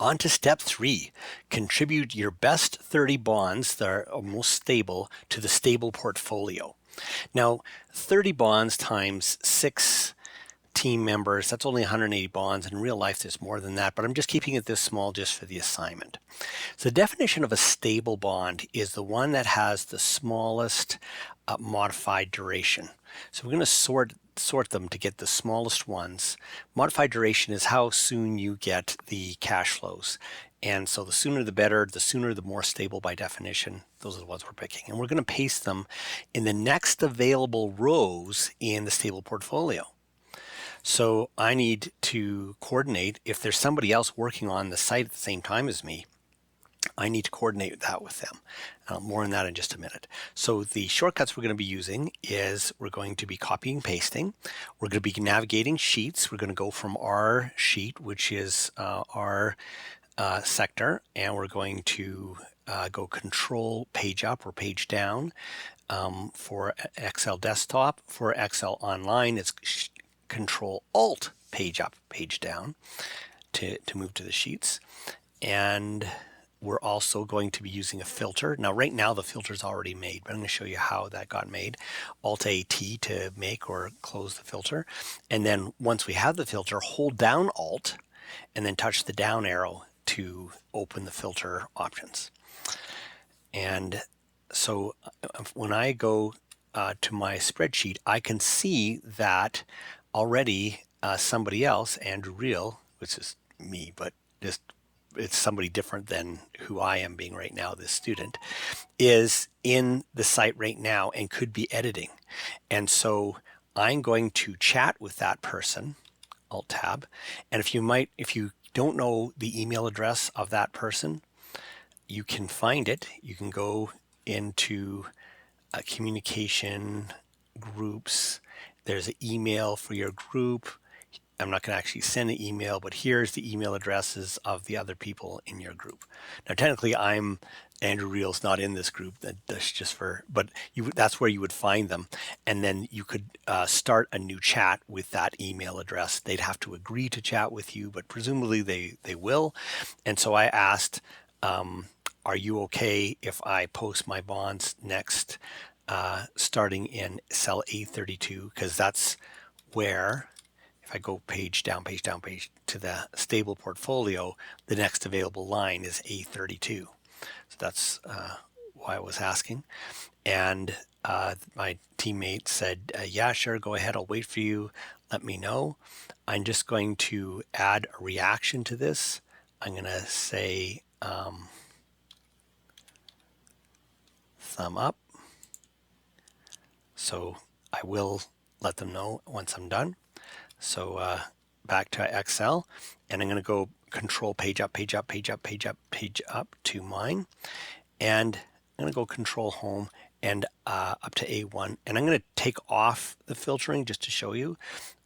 On to step 3. Contribute your best 30 bonds that are most stable to the stable portfolio. Now, 30 bonds times 6 team members, that's only 180 bonds. In real life, there's more than that, but I'm just keeping it this small just for the assignment. So the definition of a stable bond is the one that has the smallest modified duration. So we're going to sort them to get the smallest ones. Modified duration is how soon you get the cash flows. And so the sooner the better, the sooner the more stable by definition. Those are the ones we're picking. And we're going to paste them in the next available rows in the stable portfolio. So I need to coordinate if there's somebody else working on the site at the same time as me. I need to coordinate that with them. More on that in just a minute. So the shortcuts we're going to be using is we're going to be copying and pasting. We're going to be navigating sheets. We're going to go from our sheet, which is our sector, and we're going to go control page up or page down for Excel desktop. For Excel online, it's control alt page up, page down to move to the sheets. And we're also going to be using a filter. Now, right now, the filter is already made, but I'm going to show you how that got made. Alt-AT to make or close the filter. And then once we have the filter, hold down Alt and then touch the down arrow to open the filter options. And so when I go to my spreadsheet, I can see that already somebody else, Andrew Reel, which is me, but just it's somebody different than who I am being right now, this student, is in the site right now and could be editing. And so I'm going to chat with that person, Alt Tab. And if you don't know the email address of that person, you can find it. You can go into communication groups. There's an email for your group. I'm not going to actually send an email, but here's the email addresses of the other people in your group. Now, technically, Andrew Reel's not in this group. That's just but that's where you would find them. And then you could start a new chat with that email address. They'd have to agree to chat with you, but presumably they will. And so I asked, are you okay if I post my bonds next, starting in cell A32? Because that's where, if I go page down, page down, page to the stable portfolio, the next available line is A32. So that's why I was asking. And my teammate said, yeah, sure, go ahead. I'll wait for you. Let me know. I'm just going to add a reaction to this. I'm going to say thumb up. So I will let them know once I'm done. So back to Excel, and I'm going to go control page up, page up, page up, page up, page up to mine. And I'm going to go control home and up to A1. And I'm going to take off the filtering just to show you.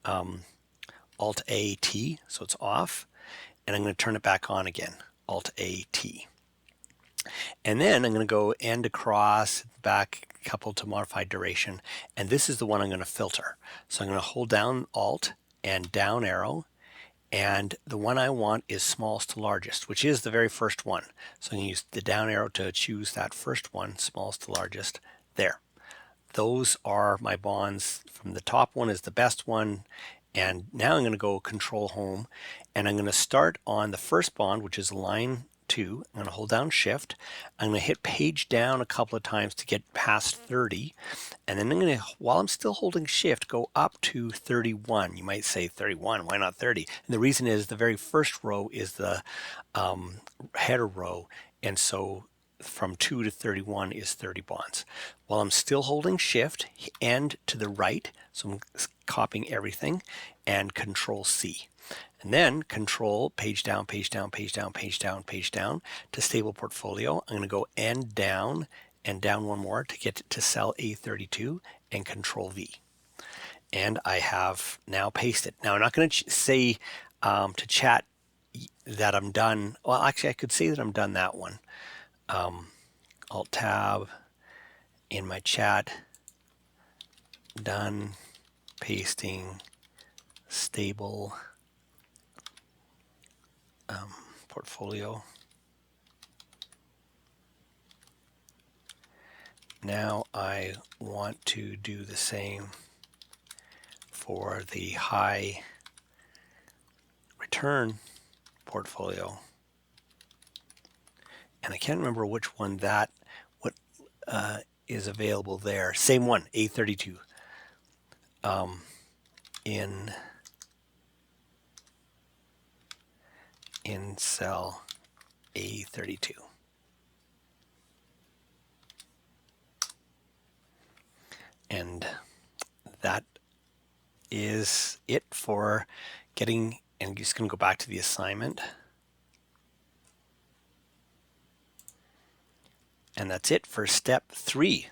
Alt-AT, so it's off. And I'm going to turn it back on again, Alt-AT. And then I'm going to go end across, back a couple to modified duration. And this is the one I'm going to filter. So I'm going to hold down Alt and down arrow. And the one I want is smallest to largest, which is the very first one. So I'm going to use the down arrow to choose that first one, smallest to largest. There. Those are my bonds. From the top one is the best one. And now I'm going to go control home. And I'm going to start on the first bond, which is line 2. I'm going to hold down shift. I'm going to hit page down a couple of times to get past 30. And then I'm going to, while I'm still holding shift, go up to 31. You might say 31, why not 30? And the reason is the very first row is the header row. And so from 2 to 31 is 30 bonds. While I'm still holding shift and to the right, so I'm copying everything, and control C. And then control page down, page down, page down, page down, page down to stable portfolio. I'm going to go and down one more to get to cell A32 and control V. And I have now pasted. Now I'm not going to say to chat that I'm done. Well, actually I could say that I'm done that one. Alt tab in my chat, done pasting stable portfolio. Now I want to do the same for the high return portfolio. And I can't remember which one what is available there. Same one, A32. In cell A32. And that is it for getting, and I'm just going to go back to the assignment. And that's it for step 3.